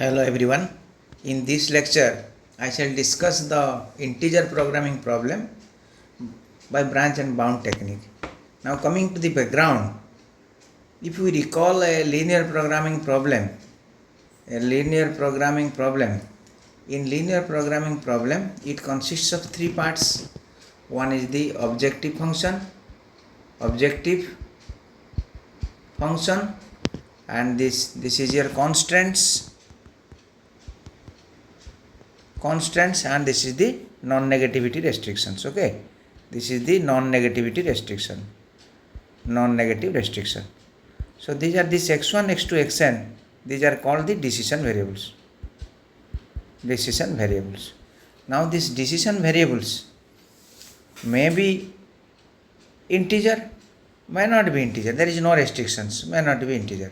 Hello everyone. In this lecture, I shall discuss the integer programming problem by branch and bound technique. Now coming to the background, if we recall a linear programming problem, in linear programming problem, it consists of three parts. One is the objective function, and this is your constants, and this is the non-negativity restrictions. Okay, this is the non-negative restriction. So these are this x1, x2, xn. These are called the decision variables. Now these decision variables may be integer, may not be integer. There is no restrictions. May not be integer.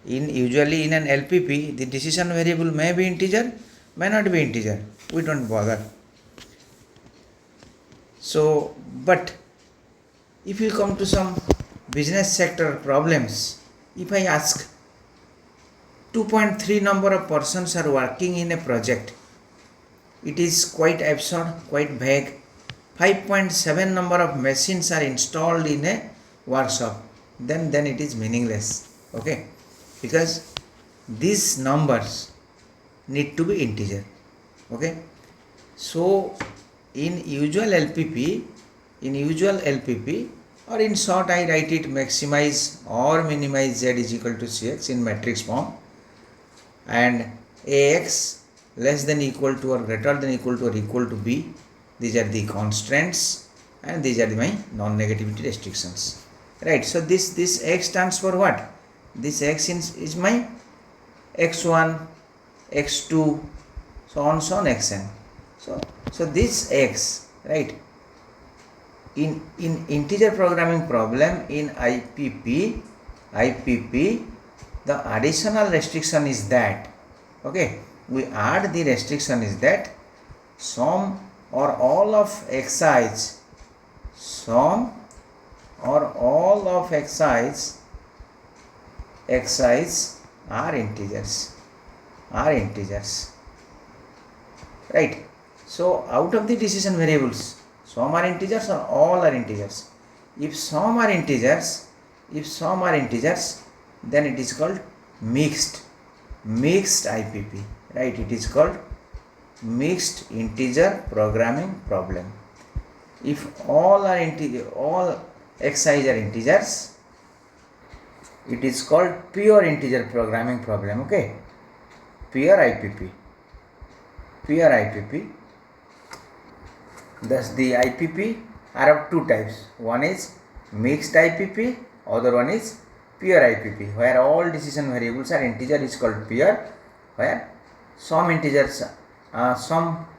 Usually in an LPP, the decision variable may be integer, may not be integer. We don't bother. So, but if you come to some business sector problems, if I ask 2.3 number of persons are working in a project, it is quite absurd, quite vague. 5.7 number of machines are installed in a workshop, then it is meaningless. Okay, because these numbers need to be integer. Okay, so in usual LPP, or in short I write it maximize or minimize z is equal to cx in matrix form, and ax less than equal to or greater than equal to or equal to b. These are the constraints and these are my non-negativity restrictions. Right, so this x stands for what? This x is my x1, x2, so on xn. So this x, right, in integer programming problem in IPP, the additional restriction is that, okay, we add the restriction is that sum or all of xi's, are integers. Right, so out of the decision variables, some are integers or all are integers. If some are integers, then it is called mixed IPP. Right, it is called mixed integer programming problem. If all are all xi's are integers, it is called pure integer programming problem. Okay, pure IPP. Thus the IPP are of two types. One is mixed IPP, other one is pure IPP, where all decision variables are integer is called pure, where some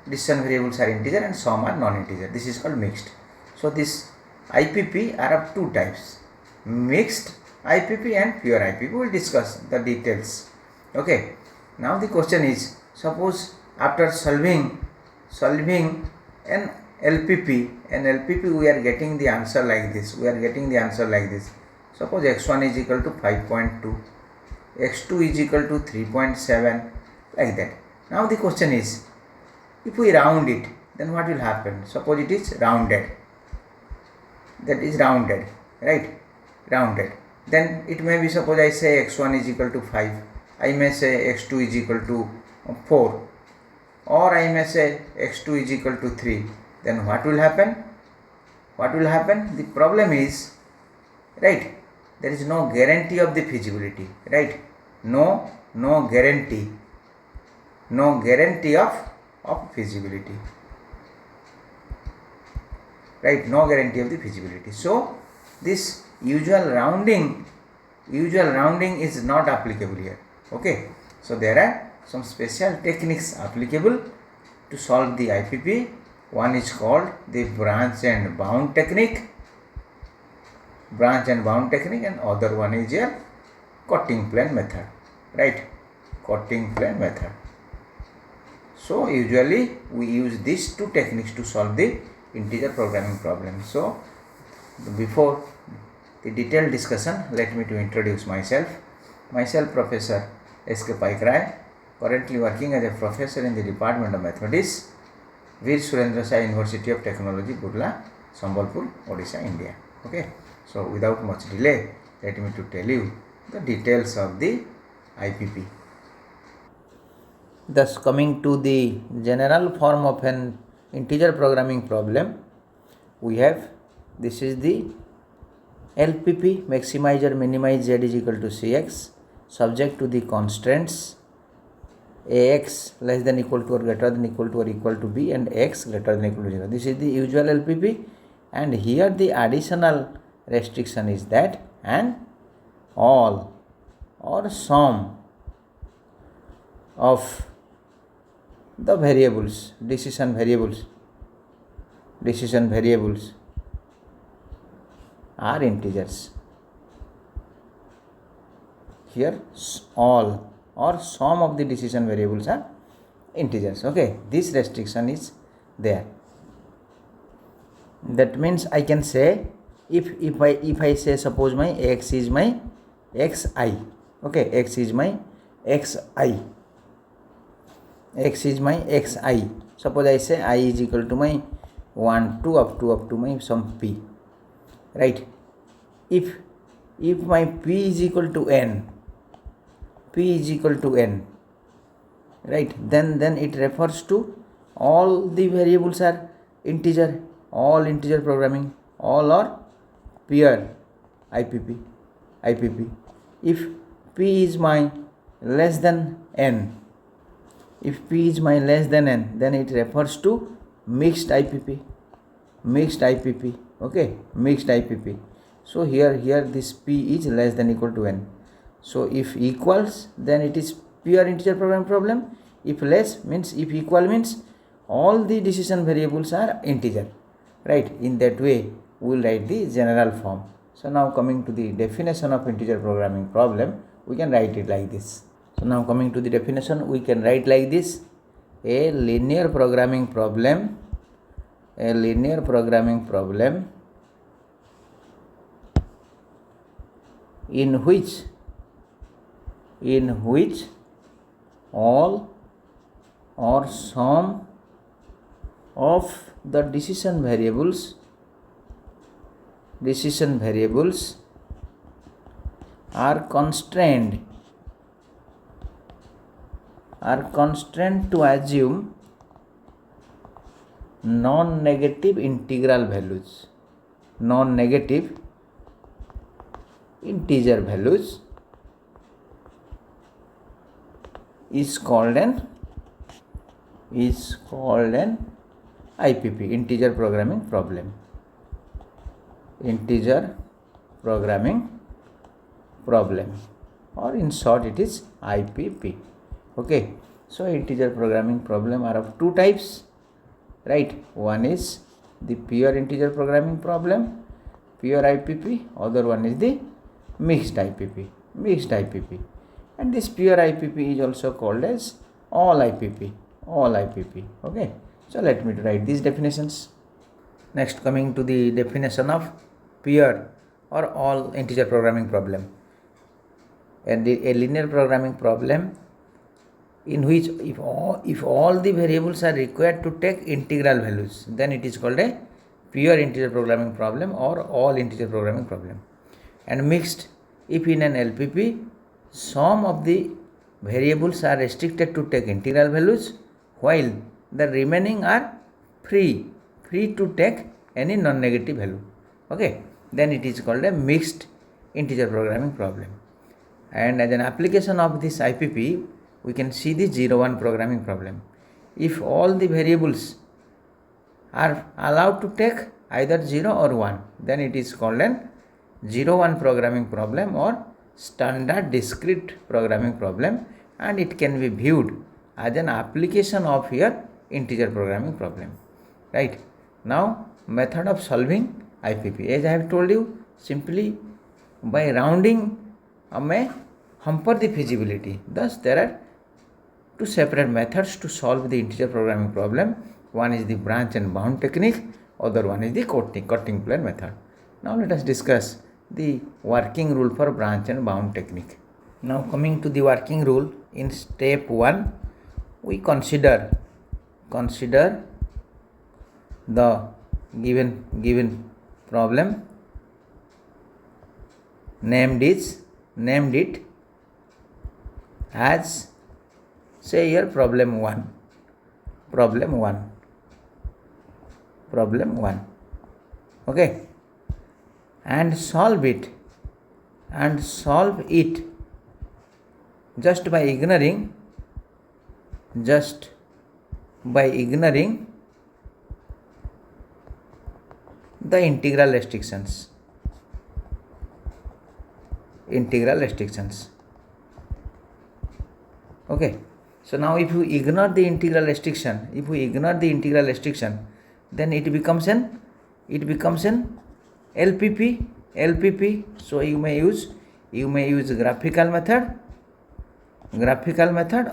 decision variables are integer and some are non-integer. This is called mixed. So this IPP are of two types, mixed IPP and pure IPP. We will discuss the details. Okay, now the question is, suppose after solving an LPP we are getting the answer like this. Suppose x1 is equal to 5.2, x2 is equal to 3.7, like that. Now the question is, if we round it, then what will happen? Suppose it is rounded, right? Rounded. Then it may be, suppose I say x1 is equal to 5, I may say x2 is equal to 4, or I may say x2 is equal to 3. Then what will happen? The problem is, right, there is no guarantee of the feasibility, right? No guarantee of feasibility, right? No guarantee of the feasibility. So this usual rounding is not applicable here. Okay, so there are some special techniques applicable to solve the IPP. One is called the branch and bound technique, and other one is your cutting plane method, right? So usually we use these two techniques to solve the integer programming problem. So before the detailed discussion, let me to introduce myself. Professor S.K. Paikray. currently working as a professor in the Department of Mathematics, Veer Surendra University of Technology, Burla, Sambalpur, Odisha, India. Okay, so without much delay, let me to tell you the details of the IPP. Thus, coming to the general form of an integer programming problem, we have, this is the LPP, maximize or minimize z is equal to cx, subject to the constraints ax less than equal to or greater than equal to or equal to b and x greater than equal to 0. This is the usual LPP, and here the additional restriction is that and all or some of the variables, decision variables are integers. Here all or some of the decision variables are integers. Okay, this restriction is there. That means I can say if I say suppose my x is my xi. Okay, x is my xi. Suppose I say I is equal to my 1 to up to my some p, right? If my p is equal to n, right, then it refers to all the variables are integer, all integer programming, all are pure IPP. If p is my less than n, then it refers to mixed IPP. Okay, mixed IPP. So here this p is less than equal to n. So if equals, then it is pure integer programming problem. If less means, if equal means all the decision variables are integer, right? In that way we will write the general form. So now coming to the definition of integer programming problem, we can write it like this. So now coming to the definition, we can write like this: a linear programming problem in which all or some of the decision variables are constrained to assume non-negative integer values is called an IPP, integer programming problem, or in short it is IPP. Okay, so integer programming problem are of two types, right? One is the pure integer programming problem, pure IPP. Other one is the mixed IPP. And this pure IPP is also called as all IPP. Okay, so let me write these definitions. Next, coming to the definition of pure or all integer programming problem. And a linear programming problem in which if all the variables are required to take integral values, then it is called a pure integer programming problem or all integer programming problem. And mixed, if in an LPP some of the variables are restricted to take integral values while the remaining are free to take any non-negative value. Okay, then it is called a mixed integer programming problem. And as an application of this IPP, we can see the 0-1 programming problem. If all the variables are allowed to take either 0 or 1, then it is called an 0-1 programming problem or standard discrete programming problem, and it can be viewed as an application of your integer programming problem. Right, now method of solving IPP, as I have told you, simply by rounding may hamper the feasibility. Thus there are two separate methods to solve the integer programming problem. One is the branch and bound technique, other one is the cutting plane method. Now let us discuss the working rule for branch and bound technique. Now coming to the working rule, in step 1 we consider the given problem, named it as, say here, problem 1, okay, and solve it just by ignoring the integral restrictions. Okay, so now if you ignore the integral restriction, then it becomes an LPP. So you may use graphical method,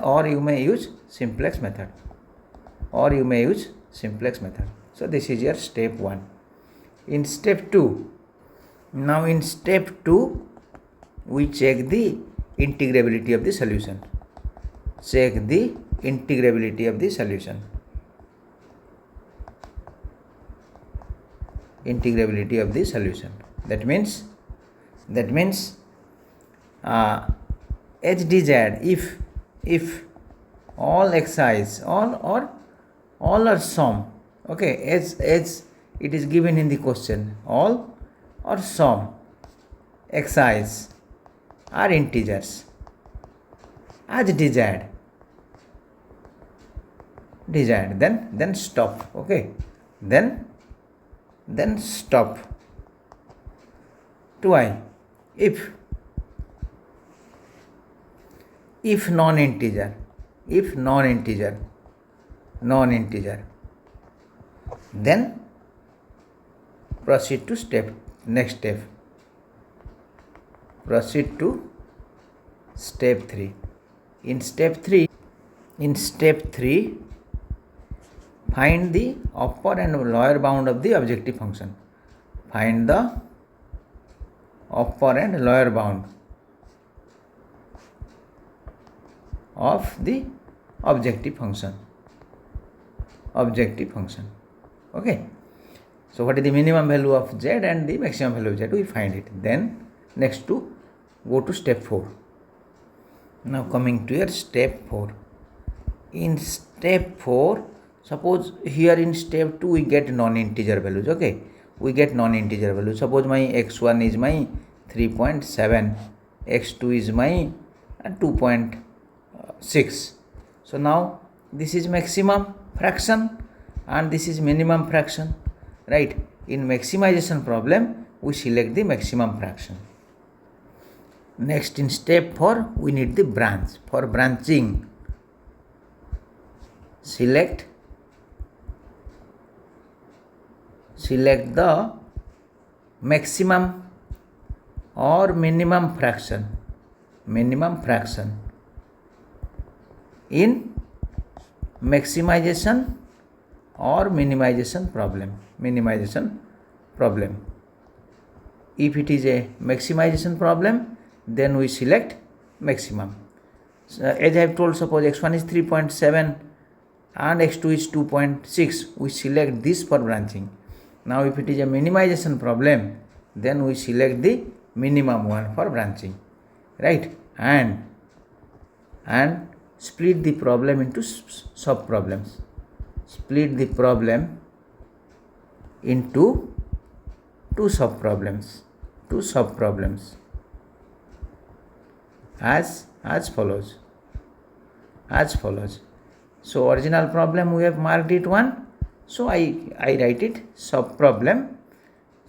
or you may use simplex method, So this is your step 1. In step 2, we check the integrability of the solution. That means as desired, if all xi's, all are sum, okay, as it is given in the question, all or sum xi's are integers as desired, then stop, okay, then stop. Why? If non-integer, then proceed to next step. Proceed to step 3. In step 3, find the upper and lower bound of the objective function. Find the upper and lower bound of the objective function. Okay. So what is the minimum value of z and the maximum value of z? We find it. Then next to go to step 4. Now coming to your step 4. In step 4, suppose here in step 2 we get non-integer values. Okay, we get non-integer values. Suppose my x1 is my 3.7, x2 is my 2.6. So now this is maximum fraction and this is minimum fraction, right? In maximization problem, we select the maximum fraction. Next, in step 4, we need the branch. For branching, select the maximum or minimum fraction in maximization or minimization problem. If it is a maximization problem, then we select maximum. So, as I have told, suppose x1 is 3.7 and x2 is 2.6, we select this for branching. Now if it is a minimization problem, then we select the minimum one for branching, right? And split the problem into sub problems. Split the problem into two sub problems as follows. So original problem we have marked it 1. So I write it sub problem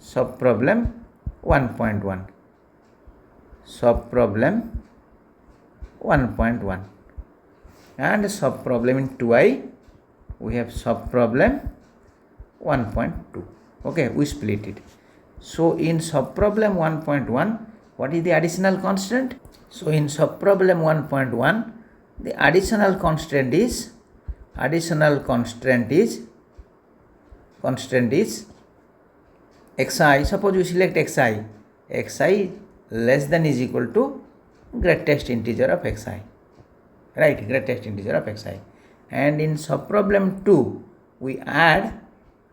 1.1. Sub problem 1.1. And sub problem in 2i we have sub problem 1.2. Okay, we split it. So in sub problem 1.1, what is the additional constant? So in sub problem 1.1, the additional constant is xi. Suppose you select xi less than is equal to greatest integer of xi. right, greatest integer of xi. And in subproblem 2, we add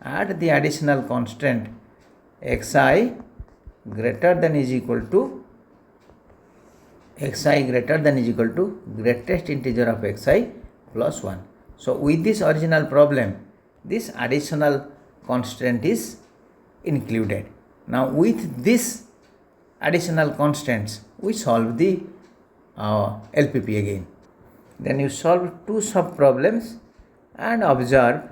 the additional constant xi greater than is equal to greatest integer of xi plus 1. So with this original problem, this additional constant is included. Now with this additional constants, we solve the LPP again. Then you solve two sub problems and observe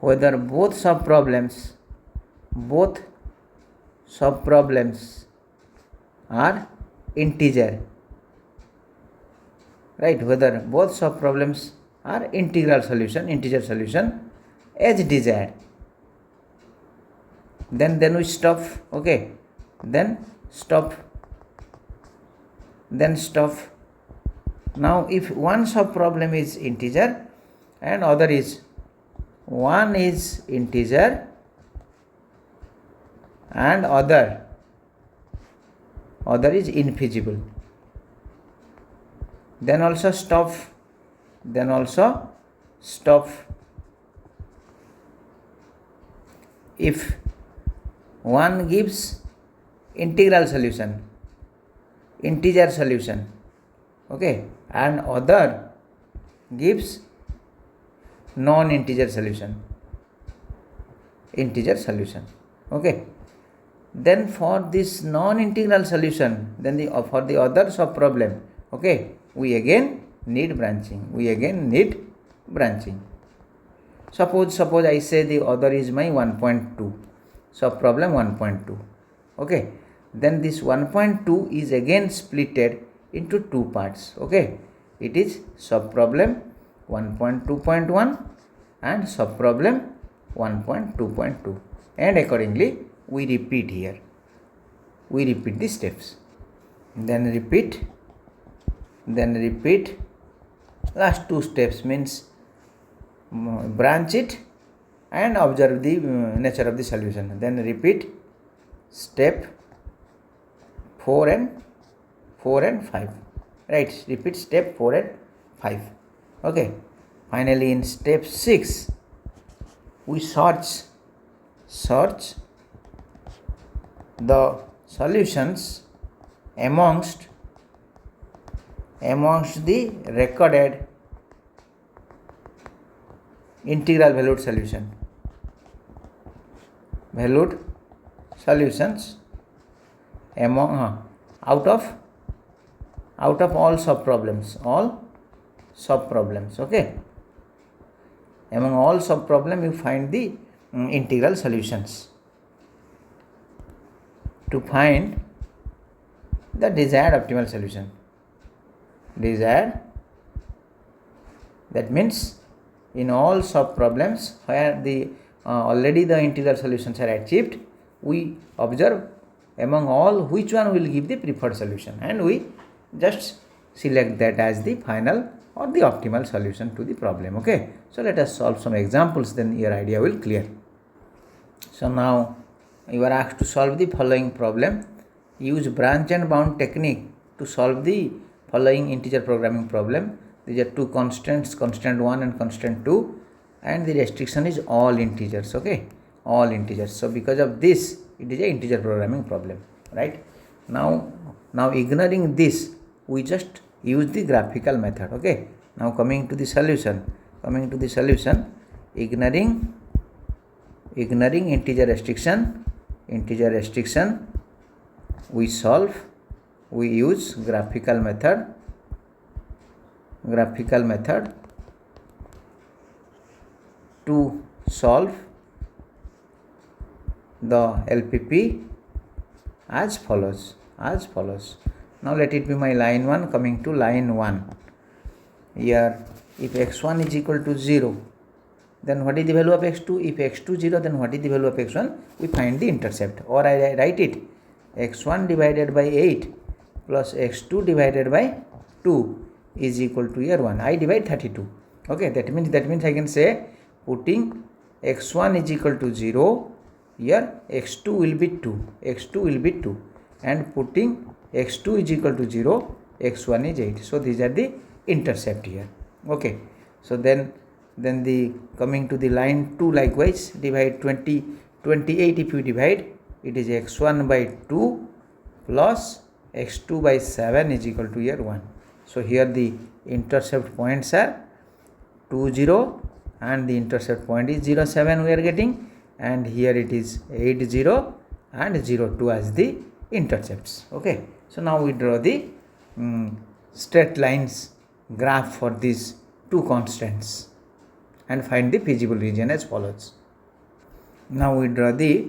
whether both sub problems are integer, right? Whether both sub problems are integer solution as desired. Then we stop. Okay, then stop. Now if one sub problem is integer and other is one is integer and other is infeasible, then also stop. If one gives integer solution, okay, and other gives non-integer solution, okay, then for this non-integral solution, then for the other sub problem, okay, we again need branching. Suppose I say the other is my 1.2, sub problem 1.2, okay, then this 1.2 is again splitted into two parts, okay. It is sub problem 1.2.1 and sub problem 1.2.2, and accordingly we repeat the steps, then repeat last two steps, means branch it and observe the nature of the solution, then repeat step 4 and 5, right? Repeat step 4 and 5, okay. Finally in step 6 we search the solutions amongst the recorded integral valued solutions among out of all sub problems, okay. Among all sub problem you find the integral solutions to find the desired optimal solution. That means in all sub problems where the already the integral solutions are achieved, we observe among all which one will give the preferred solution, and we just select that as the final or the optimal solution to the problem, okay. So let us solve some examples, then your idea will clear. So now you are asked to solve the following problem. Use branch and bound technique to solve the following integer programming problem. These are two constants, constant 1 and constant 2, and the restriction is all integers, okay, all integers. So because of this, it is an integer programming problem, right? Now ignoring this, we just use the graphical method, okay. Now coming to the solution, ignoring integer restriction, we use graphical method to solve the LPP as follows. Now let it be my line 1. Coming to line 1, here if x1 is equal to 0, then what is the value of x2? If x2 0, then what is the value of x1? We find the intercept, or I write it x1 divided by 8 plus x2 divided by 2 is equal to here 1. I divide 32, okay. That means I can say, putting x1 is equal to 0, here x2 will be 2, and putting x2 is equal to 0, x1 is 8. So these are the intercept here. Okay, so then the coming to the line 2, likewise divide 28. If you divide, it is x1 by 2 plus x2 by 7 is equal to here 1. So here the intercept points are 2, 0, and the intercept point is 0, 7 we are getting, and here it is 8, 0 and 0, 2 as the intercepts. Okay, so now we draw the straight lines graph for these two constants and find the feasible region as follows. Now we draw the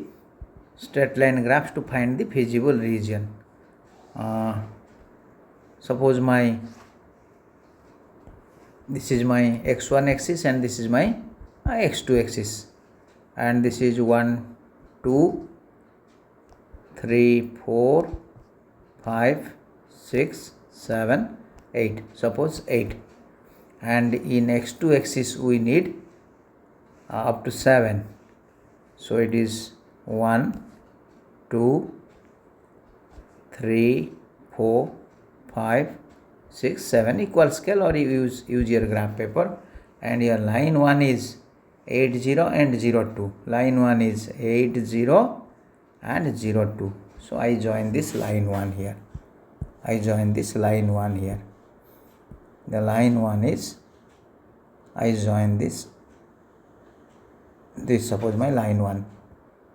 straight line graphs to find the feasible region. Suppose this is my x1 axis and this is my x2 axis, and this is 1, 2, 3, 4, 5, 6, 7, 8. Suppose 8, and in x2 axis we need up to 7. So it is 1, 2, 3, 4, 5, 6, 7 equal scale, or you use your graph paper, and your line 1 is 8, 0 and 0, 2. Line 1 is 8, 0 and 0, 2. So I join this line 1 here. The line 1 is, I join this suppose my line 1.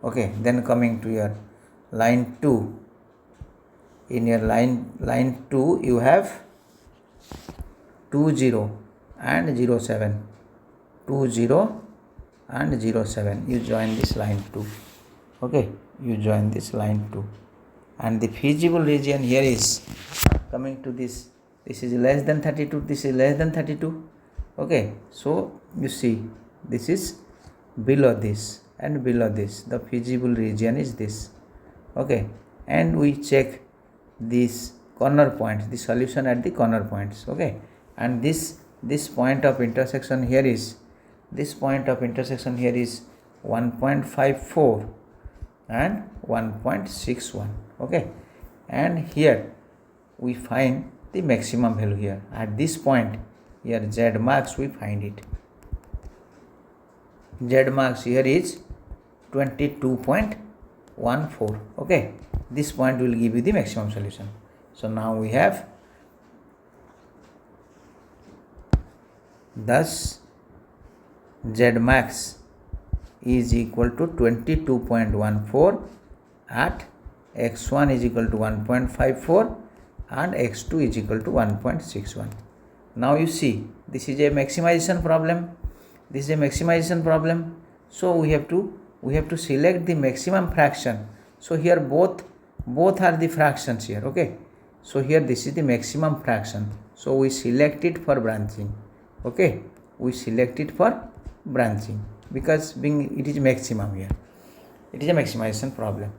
Okay, then coming to your line 2. In your line 2 you have 2, 0 and 0, 7. 2, 0 and 0, 7. You join this line 2. Okay, you join this line 2. And the feasible region here is coming to this. This is less than 32. This is less than 32. Okay, so you see this is below this and below this. The feasible region is this. Okay, and we check these corner points, the solution at the corner points. Okay, and this point of intersection here is 1.54 and 1.61. Okay, and here we find the maximum value here at this point. Here Z marks, we find it. Z marks here is 22.14. Okay, this point will give you the maximum solution. So now we have, thus Z max is equal to 22.14 at x1 is equal to 1.54 and x2 is equal to 1.61. Now you see, this is a maximization problem. So we have to select the maximum fraction. So here both are the fractions here. Okay, so here this is the maximum fraction. So we select it for branching. Okay, we select it for branching because being it is maximum here. It is a maximization problem.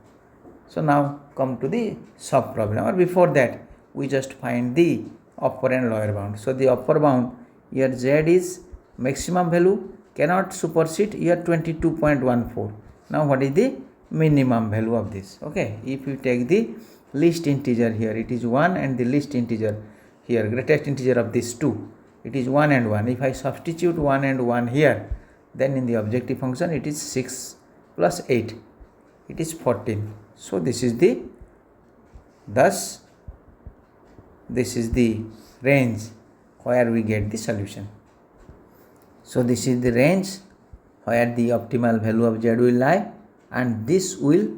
So now come to the sub problem, or before that we just find the upper and lower bound. So the upper bound here Z is maximum value cannot supersede here 22.14. Now what is the minimum value of this? Okay, if you take the least integer here, it is 1, and the least integer here, greatest integer of these two, it is 1 and 1. If I substitute 1 and 1 here, then in the objective function it is 6 plus 8, it is 14. So this is the range where we get the solution. So this is the range where the optimal value of Z will lie, and this will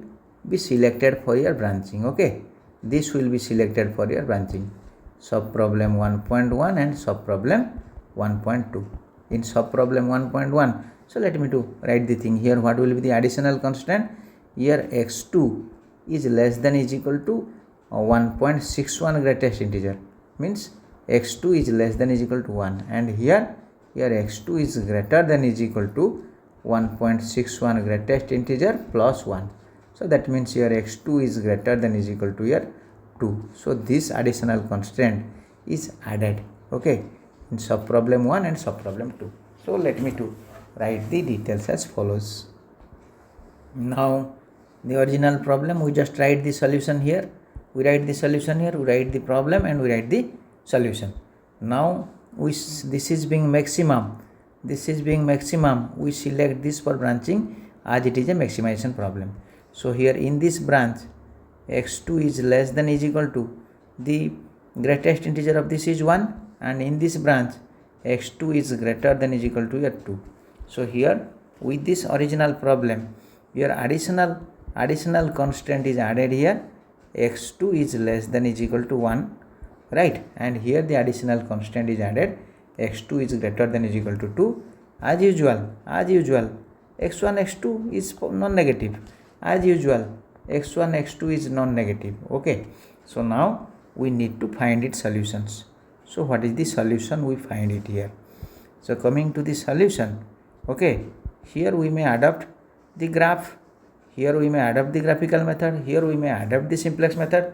be selected for your branching. Okay, this will be selected for your branching. Sub problem 1.1 and sub problem 1.2. In sub problem 1.1, so let me to write the thing here. What will be the additional constant? Here x2 is less than is equal to 1.61 greatest integer, means x2 is less than is equal to 1, and here x2 is greater than is equal to 1.61 greatest integer plus 1. So that means here x2 is greater than is equal to here 2. So this additional constant is added. Okay, in sub problem 1 and sub problem 2. So let me to write the details as follows. Now the original problem, we just write the solution here, we write the solution here, we write the problem, and we write the solution. Now this is being maximum, this is being maximum, we select this for branching as it is a maximization problem. So here in this branch, x2 is less than is equal to, the greatest integer of this is 1, and in this branch x2 is greater than is equal to here 2. So here with this original problem, your additional constant is added here, x2 is less than is equal to 1, right, and here the additional constant is added, x2 is greater than is equal to 2. As usual x1 x2 is non-negative, as usual x1 x2 is non-negative. Okay, so now we need to find its solutions. So what is the solution? We find it here. So coming to the solution, okay, here we may adopt the graph, here we may adopt the graphical method, here we may adopt the simplex method,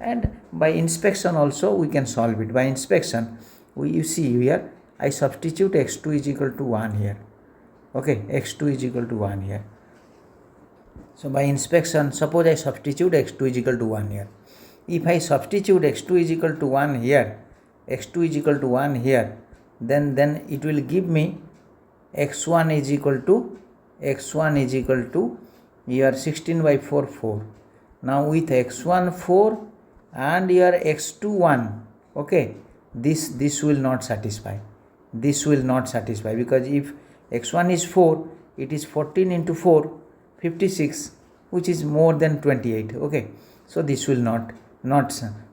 and by inspection also we can solve it. By inspection, you see here I substitute x2 is equal to 1 here. Okay, x2 is equal to 1 here. So by inspection, suppose I substitute x2 is equal to 1 here. If I substitute x2 is equal to 1 here, x2 is equal to 1 here, then it will give me x1 is equal to here 16 by 4 4. Now with x1 4 and here x2 1, okay, this will not satisfy, because if x1 is 4, it is 14 into 4 56, which is more than 28. Okay, so this will not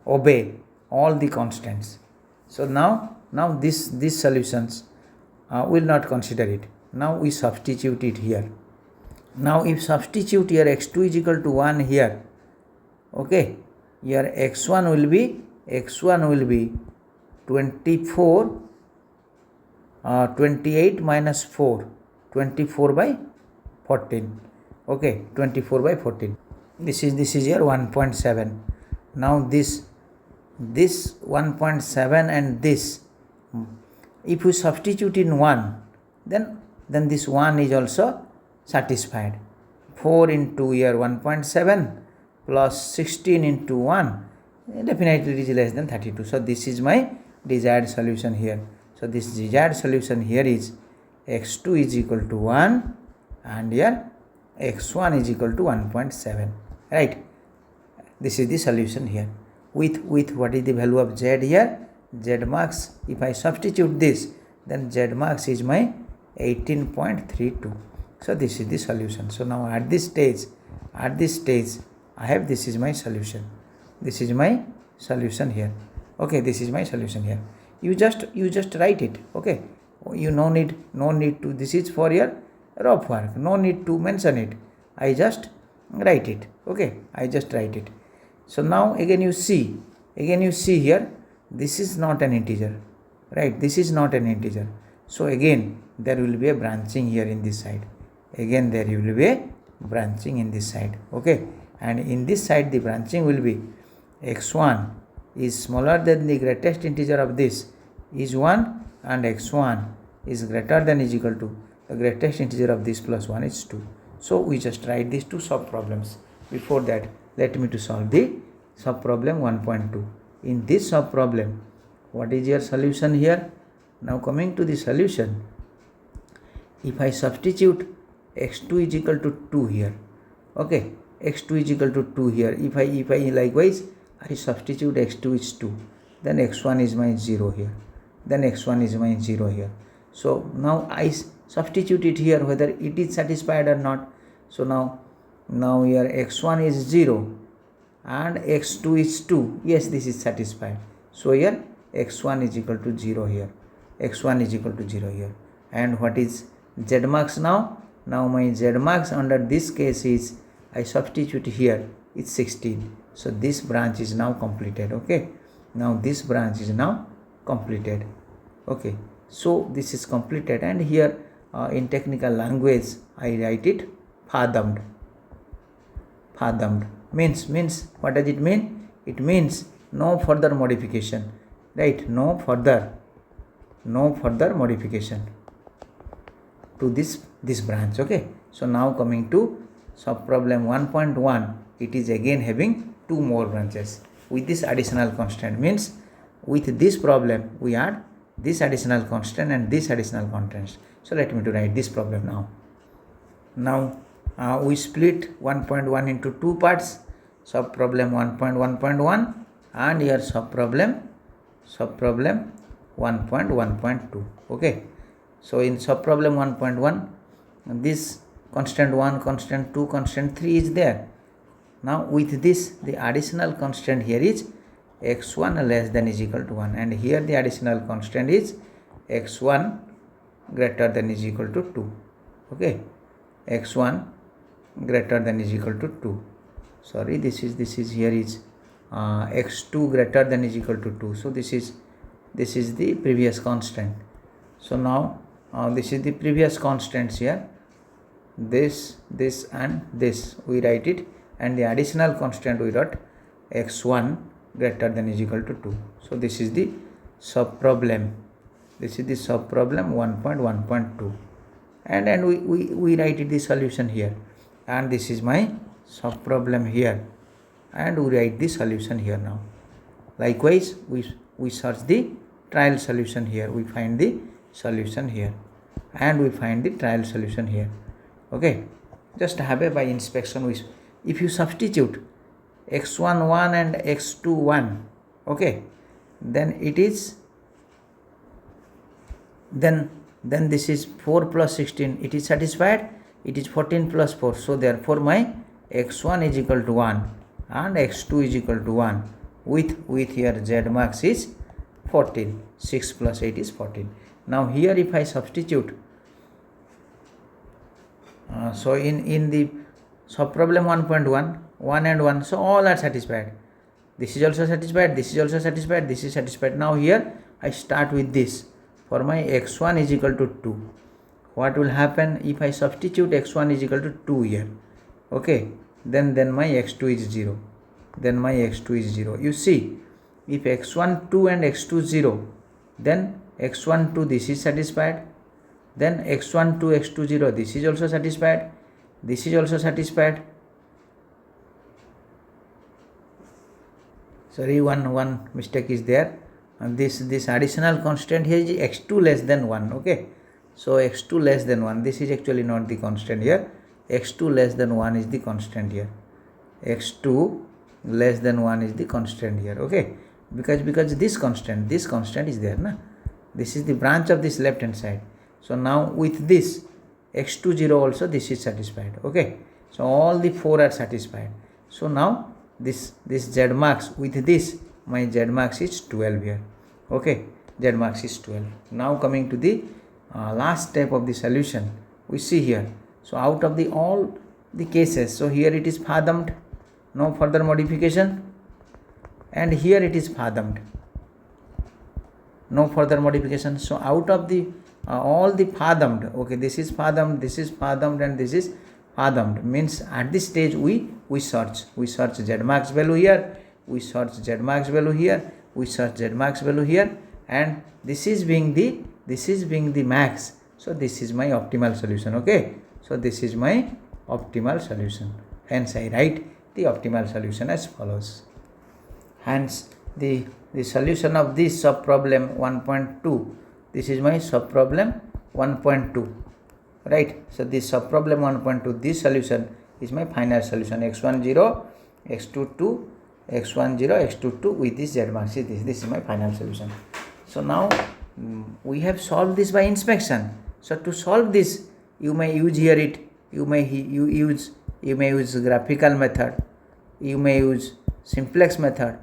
obey all the constants. So now this solutions will not consider it. Now we substitute it here. Now if substitute here x2 is equal to 1 here, okay, here x1 will be 24 28 minus 4, 24 by 14. Okay, 24 by 14. This is here 1.7. Now this 1.7 and this, if we substitute in 1, then this 1 is also satisfied. 4 into here 1.7 plus 16 into 1, definitely it is less than 32. So this is my desired solution here. So this desired solution here is x2 is equal to 1 and here x1 is equal to 1.7, right. This is the solution here. With what is the value of z here? Z max, if I substitute this, then z max is my 18.32. So this is the solution. So now at this stage I have, this is my solution. This is my solution here. Okay, this is my solution here. You just write it. Okay, you no need to, this is for your rough work, no need to mention it. I just write it. Okay, I just write it. So now again you see here, this is not an integer, right? This is not an integer. So again there will be a branching here in this side. Again there will be a branching in this side. Okay, and in this side the branching will be x1 is smaller than the greatest integer of this is 1, and x1 is greater than is equal to the greatest integer of this plus 1 is 2. So we just write these two sub problems. Before that, let me to solve the sub problem 1.2. In this sub problem, what is your solution here? Now coming to the solution, if I substitute x2 is equal to 2 here, okay, x2 is equal to 2 here, if I likewise I substitute x2 is 2, then x1 is my 0 here, so now I substitute it here whether it is satisfied or not. So now here x1 is 0 and x2 is 2. Yes, this is satisfied. So here x1 is equal to 0 here. And what is z max now? Now my z max under this case is, I substitute here, it's 16. So this branch is now completed. Okay, now this branch is now completed. Okay, so this is completed, and here in technical language I write it fathomed. Means what does it mean? It means no further modification, right? No further modification to this branch. Okay, so now coming to sub problem 1.1, it is again having 2 more branches with this additional constant. Means with this problem we add this additional constant and this additional constant. So let me to write this problem now. Now we split 1.1 into 2 parts, sub problem 1.1.1 and here sub problem 1.1.2. okay. So in sub problem 1.1, this constant 1, constant 2, constant 3 is there. Now with this, the additional constant here is x1 less than is equal to 1, and here the additional constant is x1 greater than is equal to 2. okay, x1 greater than is equal to 2. Sorry, this is here is x2 greater than is equal to 2. So this is the previous constant. So now this is the previous constants here. This and this we write it, and the additional constant we wrote x1 greater than is equal to 2. So this is the sub problem. This is the sub problem 1.1.2, and we write it the solution here, and this is my sub problem here, and we write the solution here now. Likewise, we search the trial solution here. We find the solution here, and we find the trial solution here. Okay, just have a by inspection. If you substitute x1 1 and x2 1, okay, then it is then this is 4 plus 16, it is satisfied. It is 14 plus 4. So therefore my x1 is equal to 1 and x2 is equal to 1 with here z max is 14. 6 plus 8 is 14. Now here if I substitute, so in the sub problem 1.1, 1 and 1, so all are satisfied. This is also satisfied, this is also satisfied, this is satisfied. Now here I start with this. For my x1 is equal to 2. What will happen if I substitute x1 is equal to 2 here? Okay, then my x2 is 0. Then my x2 is 0. You see, if x1 2 and x2 0, then x1 2 this is satisfied. Then x1 2 x2 0, this is also satisfied. This is also satisfied. Sorry, one mistake is there. And this additional constant here is x2 less than 1. Okay, so x2 less than 1, this is actually not the constant here. x2 less than 1 is the constant here. x2 less than 1 is the constant here. Okay, because this constant is there, na? This is the branch of this left hand side. So now with this x2 0 also, this is satisfied. Okay, so all the 4 are satisfied. So now this z max, with this my z max is 12 here. Okay, z max is 12. Now coming to the last step of the solution, we see here. So out of all the cases, so here it is fathomed, no further modification, and here it is fathomed, no further modification. So out of the all the fathomed, okay, this is fathomed, and this is fathomed, means at this stage we search z max value here, we search z max value here, we search z max value here, and this is being the max. So this is my optimal solution. Okay, so this is my optimal solution. Hence I write the optimal solution as follows. Hence the solution of this sub problem 1.2, this is my sub problem 1.2, right? So this sub problem 1.2, this solution is my final solution. x1 0, x2 2, x1 0, x2 2 with this z max. This is my final solution. So now we have solved this by inspection. So to solve this, you may use here you may use graphical method, you may use simplex method,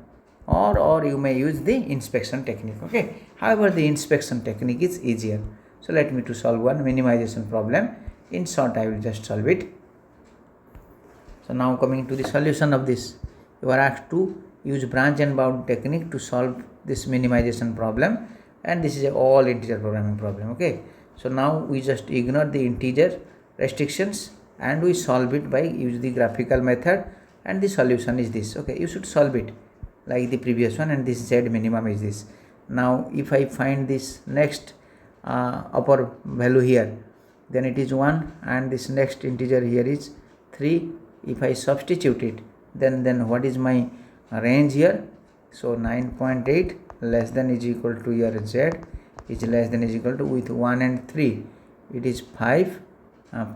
or you may use the inspection technique. Okay, however the inspection technique is easier. So let me to solve one minimization problem. In short, I will just solve it. So now coming to the solution of this, you are asked to use branch and bound technique to solve this minimization problem, and this is a all integer programming problem. Okay, so now we just ignore the integer restrictions and we solve it by use the graphical method, and the solution is this. Okay, you should solve it like the previous one, and this z minimum is this. Now if I find this next upper value here, then it is 1, and this next integer here is 3. If I substitute it, then what is my range here? So 9.8 less than is equal to your z is less than is equal to, with 1 and 3 it is 5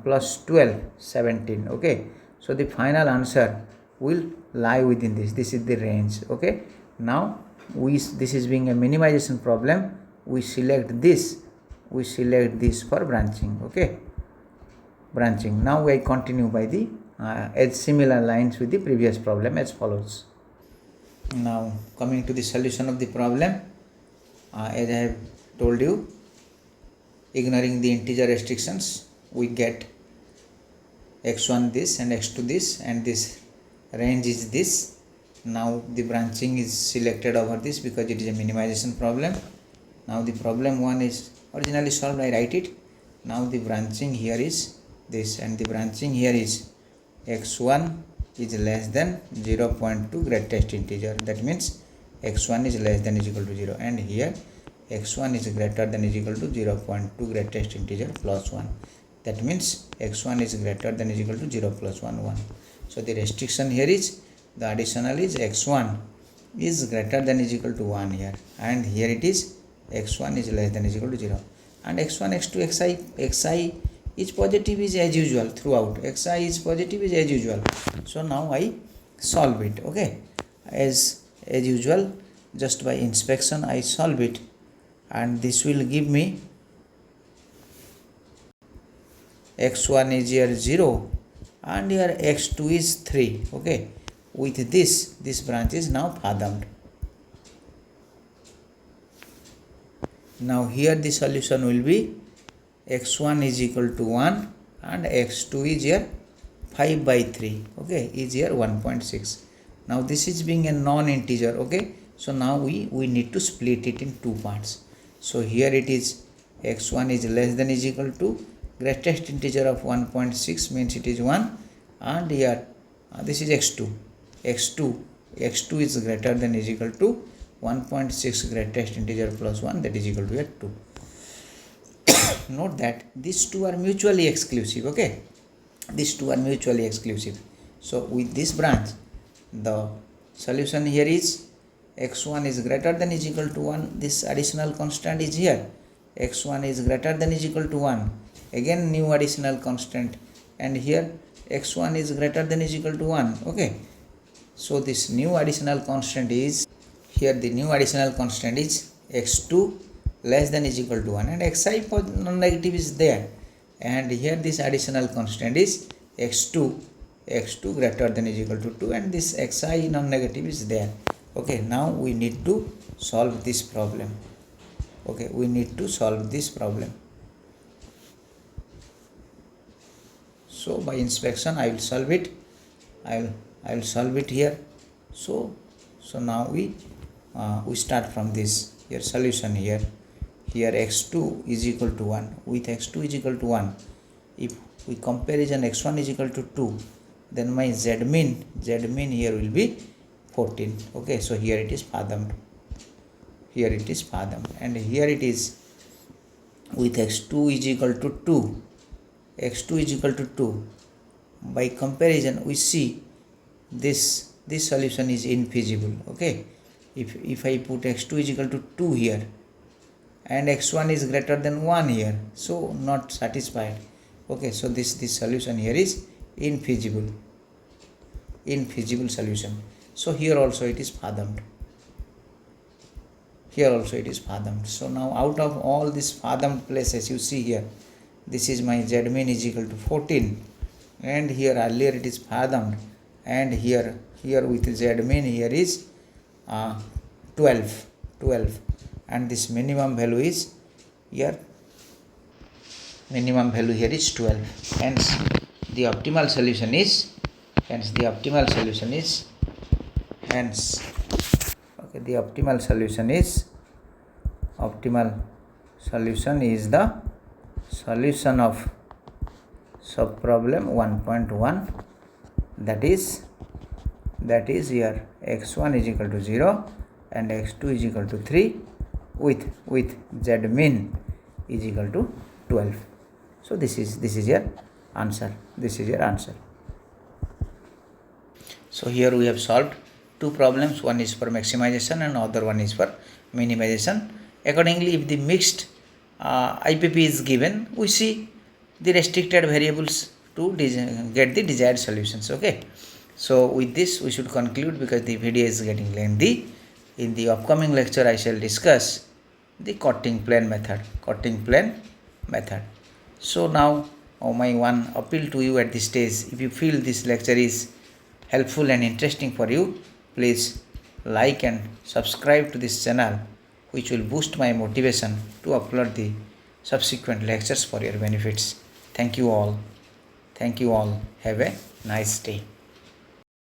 plus 12 17. Okay, so the final answer will lie within this is the range. Okay, now this is being a minimization problem, we select this for branching. Okay, branching. Now I continue by the as similar lines with the previous problem as follows. Now coming to the solution of the problem, as I have told you, ignoring the integer restrictions, we get x1 this and x2 this, and this range is this. Now the branching is selected over this because it is a minimization problem. Now the problem 1 is originally solved, I write it. Now the branching here is this, and the branching here is x1 is less than 0.2 greatest integer, that means x1 is less than is equal to 0, and here x1 is greater than is equal to 0.2 greatest integer plus 1, that means x1 is greater than is equal to 0 plus 1 1. So the restriction here is the additional is x1 is greater than is equal to 1 here, and here it is x1 is less than is equal to 0, and x1 x2 xi is positive is as usual throughout, xi is positive is as usual. So now I solve it. Okay, as usual, just by inspection I solve it, and this will give me x1 is here 0 and here x2 is 3. Okay, with this branch is now fathomed. Now here the solution will be x1 is equal to 1 and x2 is here 5 by 3. Okay, is here 1.6. Now this is being a non-integer. Okay, so now we need to split it in two parts. So here it is x1 is less than is equal to greatest integer of 1.6 means it is 1, and here this is x2 is greater than is equal to 1.6 greatest integer plus 1, that is equal to here 2. Note that these two are mutually exclusive. Okay, these two are mutually exclusive. So with this branch, the solution here is x1 is greater than is equal to 1, this additional constant is here, x1 is greater than is equal to 1, again new additional constant, and here x1 is greater than is equal to 1. Okay, so this new additional constant is here, the new additional constant is x2 less than is equal to 1, and xi non-negative is there, and here this additional constant is x2 greater than is equal to 2, and this xi non-negative is there. Okay, now we need to solve this problem. Okay, we need to solve this problem. So by inspection I will solve it. I will solve it here. So now we start from this here solution here x2 is equal to 1. With x2 is equal to 1, if we comparison x1 is equal to 2, then my z mean here will be 14. Okay, so here it is fathomed, and here it is with x2 is equal to 2, by comparison we see this solution is infeasible. Okay, if I put x2 is equal to 2 here and x1 is greater than 1 here, so not satisfied. Okay, so this solution here is infeasible solution. So here also it is fathomed. So now out of all these fathomed places, you see here, this is my z mean is equal to 14, and here earlier it is fathomed, and here with z mean here is 12, and this minimum value is here, is 12. Hence the optimal solution is the optimal solution is the solution of subproblem 1.1, that is here x1 is equal to 0 and x2 is equal to 3 with z mean is equal to 12. So this is your answer. So here we have solved two problems. One is for maximization and other one is for minimization. Accordingly, if the mixed IPP is given, we see the restricted variables to get the desired solutions. Okay. So with this we should conclude because the video is getting lengthy. In the upcoming lecture I shall discuss the cutting plane method. So now my one appeal to you at this stage, if you feel this lecture is helpful and interesting for you, please like and subscribe to this channel, which will boost my motivation to upload the subsequent lectures for your benefits. Thank you all. Have a nice day.